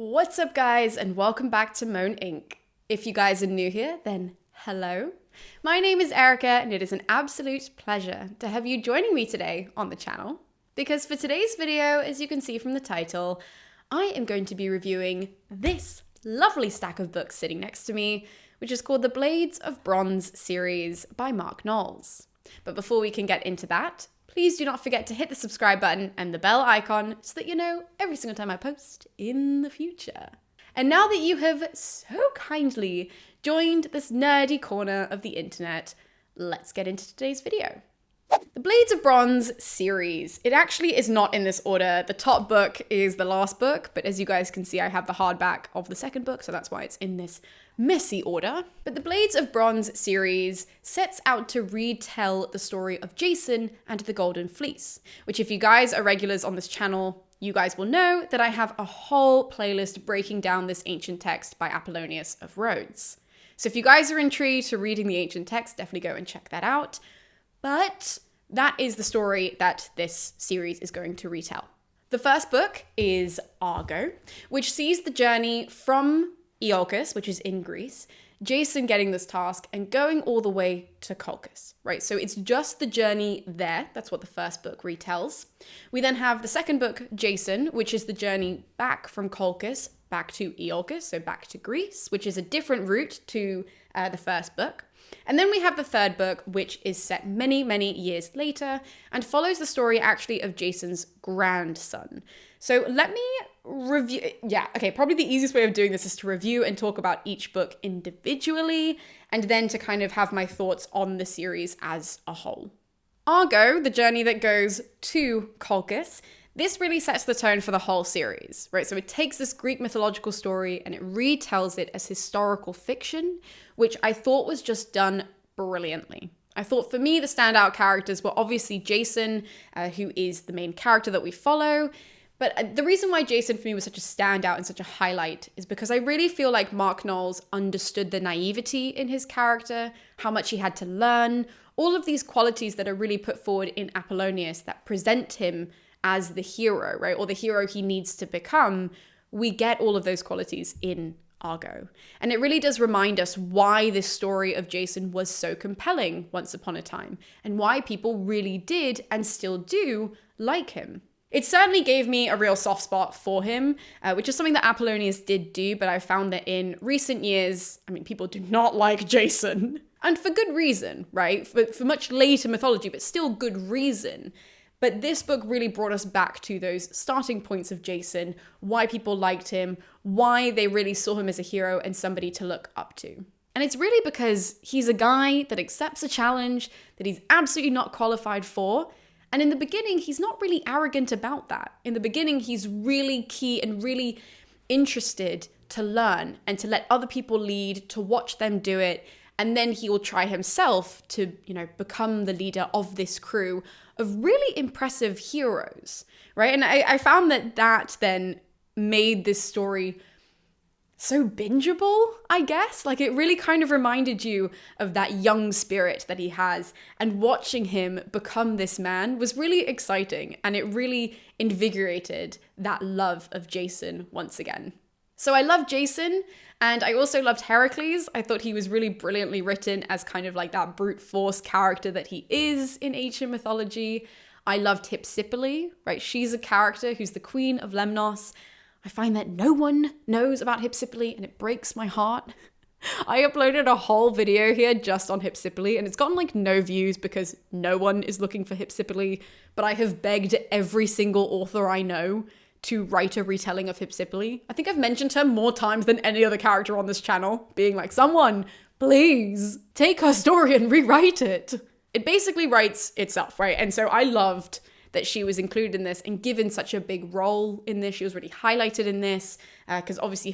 What's up guys, and welcome back to Moan Inc. If you guys are new here, then hello. My name is Erica and it is an absolute pleasure to have you joining me today on the channel. Because for today's video, as you can see from the title, I am going to be reviewing this lovely stack of books sitting next to me, which is called the Blades of Bronze series by Mark Knowles. But before we can get into that, please do not forget to hit the subscribe button and the bell icon so that you know every single time I post in the future. And now that you have so kindly joined this nerdy corner of the internet, let's get into today's video. The Blades of Bronze series. It actually is not in this order. The top book is the last book, but as you guys can see, I have the hardback of the second book, so that's why it's in this messy order. But the Blades of Bronze series sets out to retell the story of Jason and the Golden Fleece, which if you guys are regulars on this channel, you guys will know that I have a whole playlist breaking down this ancient text by Apollonius of Rhodes. So if you guys are intrigued to reading the ancient text, definitely go and check that out. But that is the story that this series is going to retell. The first book is Argo, which sees the journey from Colchis, which is in Greece, Jason getting this task and going all the way to Colchis, right? So it's just the journey there. That's what the first book retells. We then have the second book, Jason, which is the journey back from Colchis back to Colchis, so back to Greece, which is a different route to the first book. And then we have the third book, which is set many, many years later and follows the story actually of Jason's grandson. So let me review. Probably the easiest way of doing this is to review and talk about each book individually and then to kind of have my thoughts on the series as a whole. Argo, the journey that goes to Colchis, this really sets the tone for the whole series, right? So it takes this Greek mythological story and it retells it as historical fiction, which I thought was just done brilliantly. I thought for me, the standout characters were obviously Jason, who is the main character that we follow. But the reason why Jason for me was such a standout and such a highlight is because I really feel like Mark Knowles understood the naivety in his character, how much he had to learn, all of these qualities that are really put forward in Apollonius that present him as the hero, right? Or the hero he needs to become. We get all of those qualities in Argo. And it really does remind us why this story of Jason was so compelling once upon a time and why people really did and still do like him. It certainly gave me a real soft spot for him, which is something that Apollonius did do, but I found that in recent years, people do not like Jason. And for good reason, right? For much later mythology, but still good reason. But this book really brought us back to those starting points of Jason, why people liked him, why they really saw him as a hero and somebody to look up to. And it's really because he's a guy that accepts a challenge that he's absolutely not qualified for. And in the beginning, he's not really arrogant about that. In the beginning, he's really key and really interested to learn and to let other people lead, to watch them do it. And then he will try himself to, become the leader of this crew of really impressive heroes, right? And I found that then made this story so bingeable, I guess. Like it really kind of reminded you of that young spirit that he has, and watching him become this man was really exciting, and it really invigorated that love of Jason once again. So I love Jason, and I also loved Heracles. I thought he was really brilliantly written as kind of like that brute force character that he is in ancient mythology. I loved Hypsipyle, right? She's a character who's the queen of Lemnos. I find that no one knows about Hypsipyle and it breaks my heart. I uploaded a whole video here just on Hypsipyle and it's gotten like no views because no one is looking for Hypsipyle, but I have begged every single author I know to write a retelling of Hypsipyle. I think I've mentioned her more times than any other character on this channel, being like, someone, please, take her story and rewrite it. It basically writes itself, right? And so I loved that she was included in this and given such a big role in this. She was really highlighted in this because obviously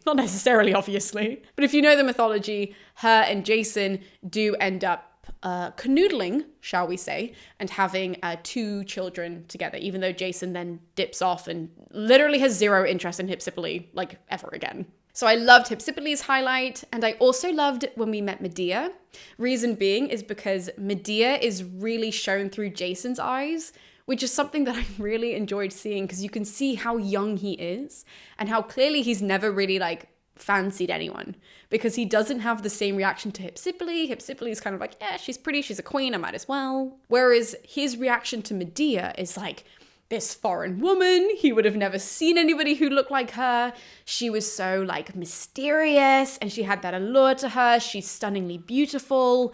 not necessarily obviously, but if you know the mythology, her and Jason do end up canoodling, shall we say, and having 2 children together, even though Jason then dips off and literally has zero interest in Hypsipyle, like ever again. So I loved Hypsipyle's highlight, and I also loved when we met Medea. Reason being is because Medea is really shown through Jason's eyes, which is something that I really enjoyed seeing because you can see how young he is and how clearly he's never really like fancied anyone, because he doesn't have the same reaction to Hypsipyle. Hypsipyle is kind of like, yeah, she's pretty, she's a queen, I might as well. Whereas his reaction to Medea is like, this foreign woman, he would have never seen anybody who looked like her. She was so like mysterious and she had that allure to her. She's stunningly beautiful.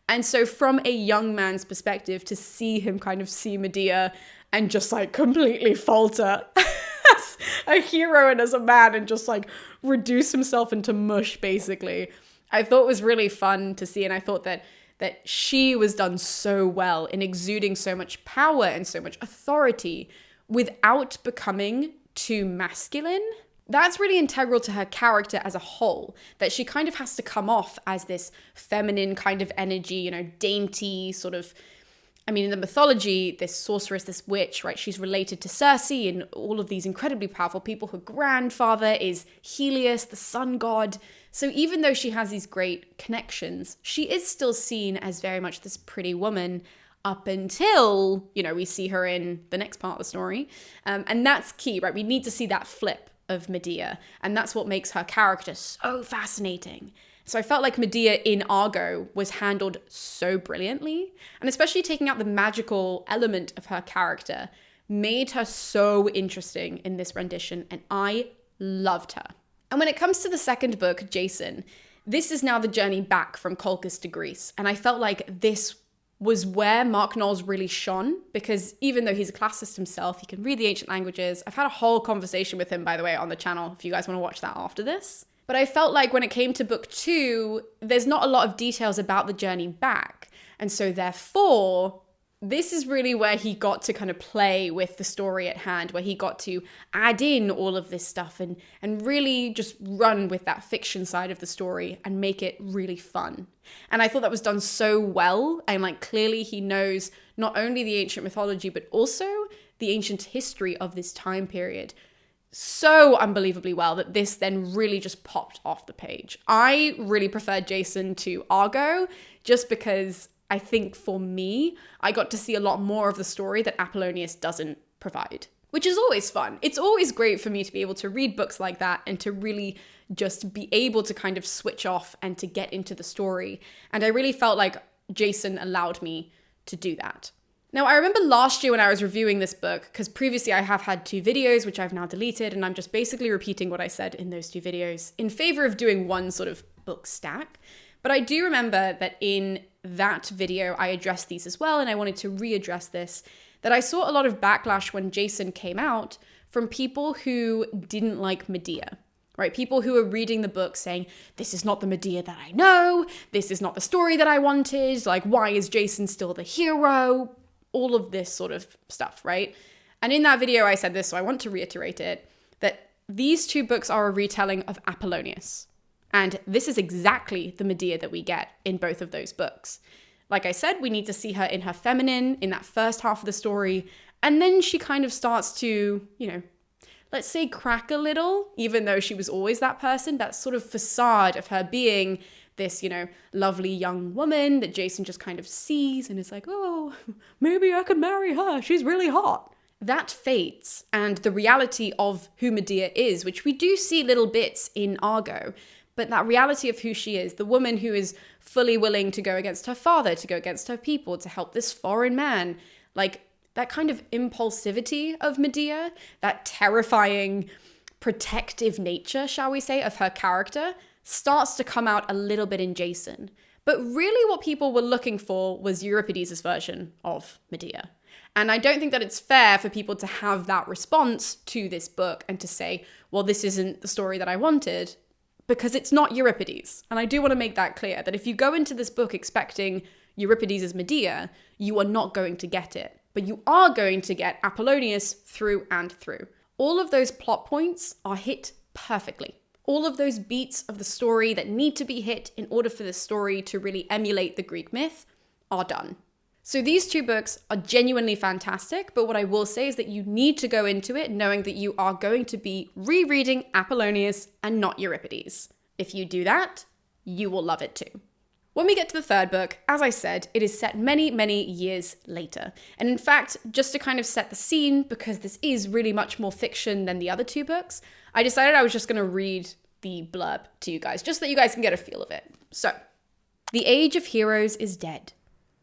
And so from a young man's perspective, to see him kind of see Medea and just like completely falter as a hero and as a man and just like reduce himself into mush, basically, I thought was really fun to see. And I thought that she was done so well in exuding so much power and so much authority without becoming too masculine. That's really integral to her character as a whole, that she kind of has to come off as this feminine kind of energy, you know, dainty sort of, I mean, in the mythology, this sorceress, this witch, right, she's related to Circe and all of these incredibly powerful people. Her grandfather is Helios, the sun god. So even though she has these great connections, she is still seen as very much this pretty woman up until, you know, we see her in the next part of the story. And that's key, right? We need to see that flip of Medea. And that's what makes her character so fascinating. So I felt like Medea in Argo was handled so brilliantly. And especially taking out the magical element of her character made her so interesting in this rendition. And I loved her. And when it comes to the second book, Jason, this is now the journey back from Colchis to Greece. And I felt like this was where Mark Knowles really shone, because even though he's a classicist himself, he can read the ancient languages. I've had a whole conversation with him, by the way, on the channel, if you guys want to watch that after this. But I felt like when it came to book 2, there's not a lot of details about the journey back. And so therefore, this is really where he got to kind of play with the story at hand, where he got to add in all of this stuff and really just run with that fiction side of the story and make it really fun. And I thought that was done so well. And like clearly he knows not only the ancient mythology, but also the ancient history of this time period so unbelievably well that this then really just popped off the page. I really preferred Jason to Argo just because I think for me, I got to see a lot more of the story that Apollonius doesn't provide, which is always fun. It's always great for me to be able to read books like that and to really just be able to kind of switch off and to get into the story. And I really felt like Jason allowed me to do that. Now, I remember last year when I was reviewing this book, because previously I have had 2 videos, which I've now deleted, and I'm just basically repeating what I said in those 2 videos in favor of doing one sort of book stack. But I do remember that in that video, I addressed these as well, and I wanted to readdress this, that I saw a lot of backlash when Jason came out from people who didn't like Medea, right? People who were reading the book saying, this is not the Medea that I know, this is not the story that I wanted, like, why is Jason still the hero? All of this sort of stuff, right? And in that video, I said this, so I want to reiterate it, that these 2 books are a retelling of Apollonius. And this is exactly the Medea that we get in both of those books. Like I said, we need to see her in her feminine in that first half of the story. And then she kind of starts to, you know, let's say crack a little, even though she was always that person, that sort of facade of her being this, you know, lovely young woman that Jason just kind of sees and is like, oh, maybe I could marry her. She's really hot. That fades. And the reality of who Medea is, which we do see little bits in Argo, but that reality of who she is, the woman who is fully willing to go against her father, to go against her people, to help this foreign man, like that kind of impulsivity of Medea, that terrifying protective nature, shall we say, of her character, starts to come out a little bit in Jason. But really what people were looking for was Euripides' version of Medea. And I don't think that it's fair for people to have that response to this book and to say, well, this isn't the story that I wanted, because it's not Euripides. And I do want to make that clear, that if you go into this book expecting Euripides as Medea, you are not going to get it. But you are going to get Apollonius through and through. All of those plot points are hit perfectly. All of those beats of the story that need to be hit in order for the story to really emulate the Greek myth are done. So these 2 books are genuinely fantastic, but what I will say is that you need to go into it knowing that you are going to be rereading Apollonius and not Euripides. If you do that, you will love it too. When we get to the third book, as I said, it is set many, many years later. And in fact, just to kind of set the scene, because this is really much more fiction than the other two books, I decided I was just going to read the blurb to you guys, just so that you guys can get a feel of it. So, the age of heroes is dead.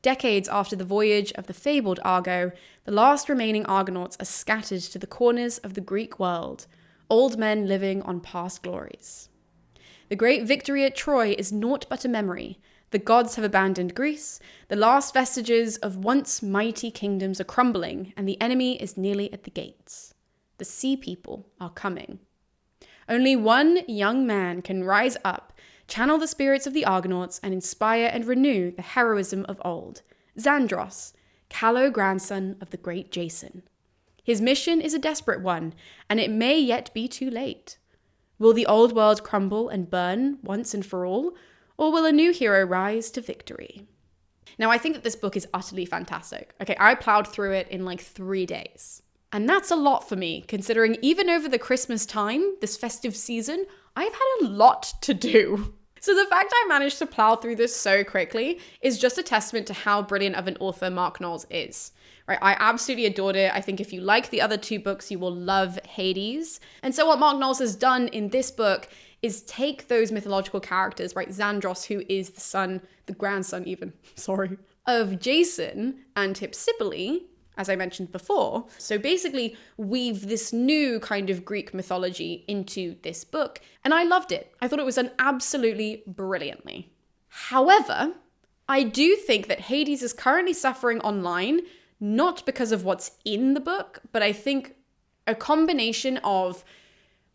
Decades after the voyage of the fabled Argo, the last remaining Argonauts are scattered to the corners of the Greek world, old men living on past glories. The great victory at Troy is naught but a memory. The gods have abandoned Greece, the last vestiges of once mighty kingdoms are crumbling, and the enemy is nearly at the gates. The sea people are coming. Only one young man can rise up, channel the spirits of the Argonauts, and inspire and renew the heroism of old. Xandros, callow grandson of the great Jason. His mission is a desperate one, and it may yet be too late. Will the old world crumble and burn once and for all? Or will a new hero rise to victory? Now, I think that this book is utterly fantastic. Okay, I plowed through it in like 3 days. And that's a lot for me, considering even over the Christmas time, this festive season, I've had a lot to do. So the fact I managed to plow through this so quickly is just a testament to how brilliant of an author Mark Knowles is. Right, I absolutely adored it. I think if you like the other two books, you will love Hades. And so what Mark Knowles has done in this book is take those mythological characters, right? Xandros, who is the grandson even, of Jason, and Hypsipyle, as I mentioned before. So basically weave this new kind of Greek mythology into this book. And I loved it. I thought it was done absolutely brilliantly. However, I do think that Hades is currently suffering online, not because of what's in the book, but I think a combination of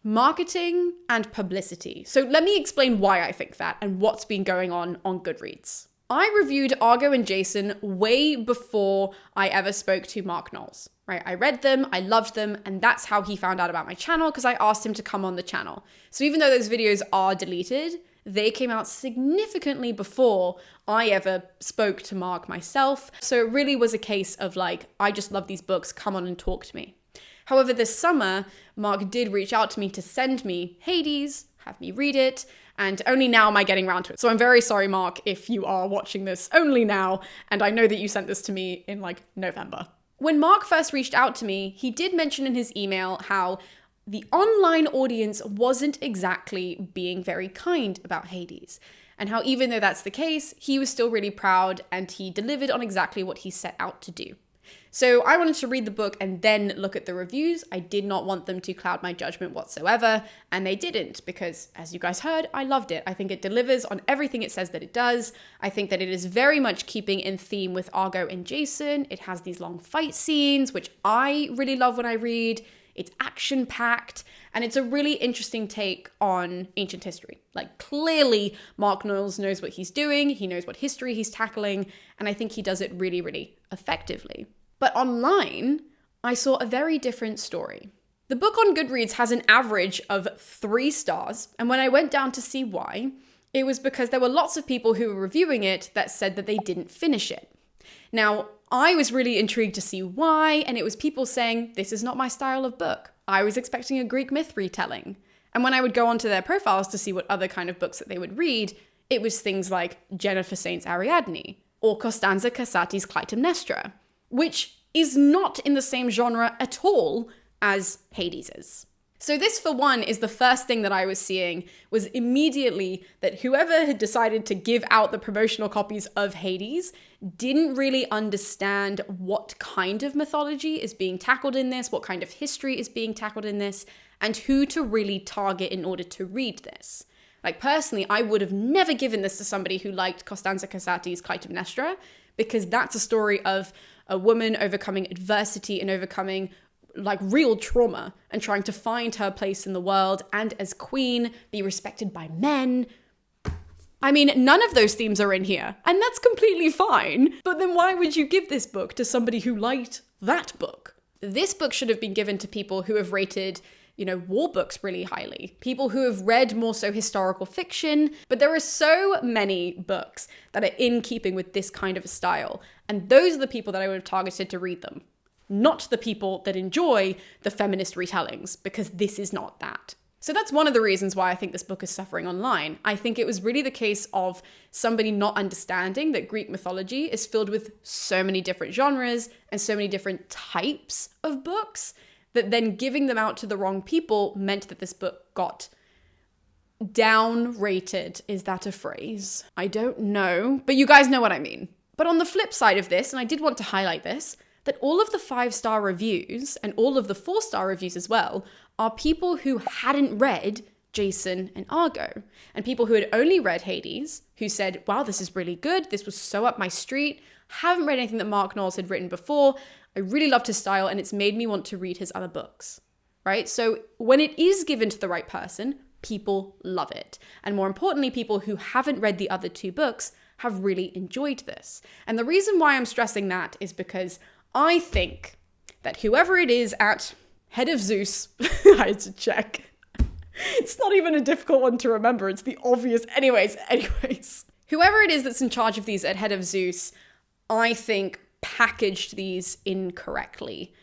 marketing and publicity. So let me explain why I think that and what's been going on Goodreads. I reviewed Argo and Jason way before I ever spoke to Mark Knowles, right? I read them, I loved them, and that's how he found out about my channel because I asked him to come on the channel. So even though those videos are deleted, they came out significantly before I ever spoke to Mark myself. So it really was a case of like, I just love these books, come on and talk to me. However, this summer, Mark did reach out to me to send me Hades, have me read it, and only now am I getting around to it. So I'm very sorry, Mark, if you are watching this only now, and I know that you sent this to me in like November. When Mark first reached out to me, he did mention in his email how the online audience wasn't exactly being very kind about Hades, and how even though that's the case, he was still really proud and he delivered on exactly what he set out to do. So I wanted to read the book and then look at the reviews. I did not want them to cloud my judgment whatsoever, and they didn't because, as you guys heard, I loved it. I think it delivers on everything it says that it does. I think that it is very much keeping in theme with Argo and Jason. It has these long fight scenes, which I really love when I read. It's action-packed, and it's a really interesting take on ancient history. Like, clearly, Mark Knowles knows what he's doing, he knows what history he's tackling, and I think he does it really, really effectively. But online, I saw a very different story. The book on Goodreads has an average of 3 stars, and when I went down to see why, it was because there were lots of people who were reviewing it that said that they didn't finish it. Now, I was really intrigued to see why, and it was people saying, this is not my style of book. I was expecting a Greek myth retelling. And when I would go onto their profiles to see what other kind of books that they would read, it was things like Jennifer Saint's Ariadne, or Costanza Casati's Clytemnestra, which is not in the same genre at all as Hades is. So this, for one, is the first thing that I was seeing, was immediately that whoever had decided to give out the promotional copies of Hades didn't really understand what kind of mythology is being tackled in this, what kind of history is being tackled in this, and who to really target in order to read this. Like, personally, I would have never given this to somebody who liked Costanza Casati's Clytemnestra, because that's a story of a woman overcoming adversity and overcoming like real trauma and trying to find her place in the world and as queen be respected by men. I mean, none of those themes are in here, and that's completely fine. But then why would you give this book to somebody who liked that book? This book should have been given to people who have rated, war books really highly. People who have read more so historical fiction, but there are so many books that are in keeping with this kind of a style. And those are the people that I would have targeted to read them. Not the people that enjoy the feminist retellings, because this is not that. So that's one of the reasons why I think this book is suffering online. I think it was really the case of somebody not understanding that Greek mythology is filled with so many different genres and so many different types of books that then giving them out to the wrong people meant that this book got down-rated. Is that a phrase? I don't know, but you guys know what I mean. But on the flip side of this, and I did want to highlight this, that all of the 5-star reviews and all of the 4-star reviews as well are people who hadn't read Jason and Argo, and people who had only read Hades, who said, wow, this is really good. This was so up my street. Haven't read anything that Mark Knowles had written before. I really loved his style, and it's made me want to read his other books, right? So when it is given to the right person, people love it. And more importantly, people who haven't read the other 2 books have really enjoyed this. And the reason why I'm stressing that is because I think that whoever it is at head of Zeus, I had to check. It's not even a difficult one to remember. It's the obvious. Anyways. Whoever it is that's in charge of these at head of Zeus, I think packaged these incorrectly.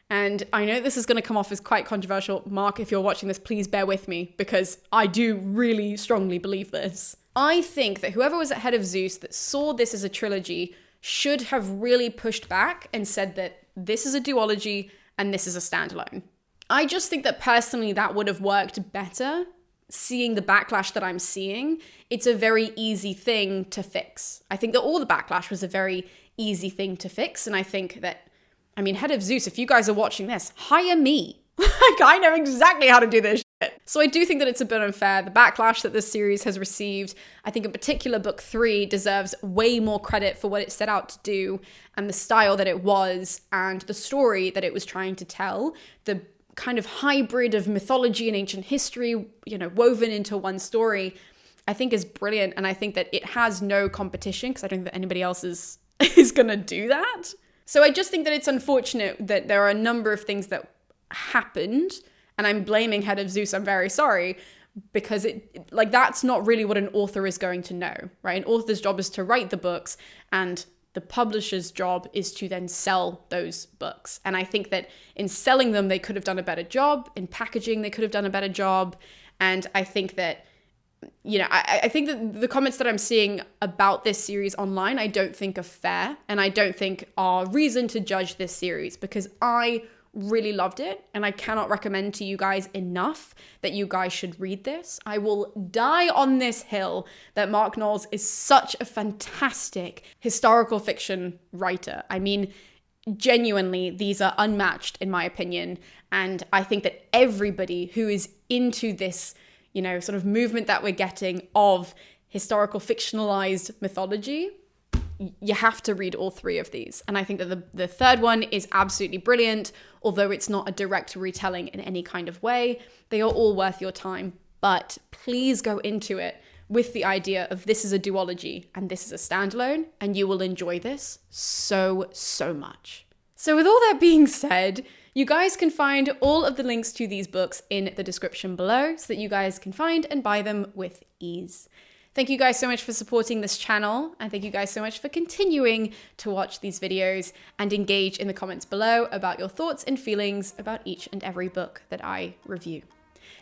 And I know this is going to come off as quite controversial. Mark, if you're watching this, please bear with me because I do really strongly believe this. I think that whoever was at head of Zeus that saw this as a trilogy should have really pushed back and said that this is a duology and this is a standalone. I just think that personally that would have worked better. Seeing the backlash that I'm seeing, it's a very easy thing to fix. I think that all the backlash was a very easy thing to fix. And I think that, I mean, head of Zeus, if you guys are watching this, hire me. Like, I know exactly how to do this shit. So I do think that it's a bit unfair. The backlash that this series has received, I think in particular book 3 deserves way more credit for what it set out to do and the style that it was and the story that it was trying to tell. The kind of hybrid of mythology and ancient history, you know, woven into one story, I think is brilliant. And I think that it has no competition because I don't think that anybody else is going to do that. So I just think that it's unfortunate that there are a number of things that happened, and I'm blaming head of Zeus, I'm very sorry, because that's not really what an author is going to know, right? An author's job is to write the books, and the publisher's job is to then sell those books. And I think that in selling them, they could have done a better job. In packaging, they could have done a better job. And I think that, you know, I think that the comments that I'm seeing about this series online, I don't think are fair, and I don't think are reason to judge this series, because I really loved it, and I cannot recommend to you guys enough that you guys should read this. I will die on this hill that Mark Knowles is such a fantastic historical fiction writer. I mean, genuinely, these are unmatched in my opinion, and I think that everybody who is into this, you know, sort of movement that we're getting of historical fictionalized mythology, you have to read all 3 of these. And I think that the third one is absolutely brilliant, although it's not a direct retelling in any kind of way. They are all worth your time, but please go into it with the idea of this is a duology and this is a standalone, and you will enjoy this so, so much. So with all that being said, you guys can find all of the links to these books in the description below so that you guys can find and buy them with ease. Thank you guys so much for supporting this channel, and thank you guys so much for continuing to watch these videos and engage in the comments below about your thoughts and feelings about each and every book that I review.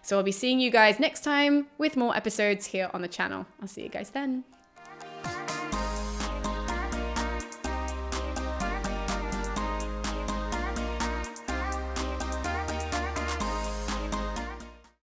So I'll be seeing you guys next time with more episodes here on the channel. I'll see you guys then.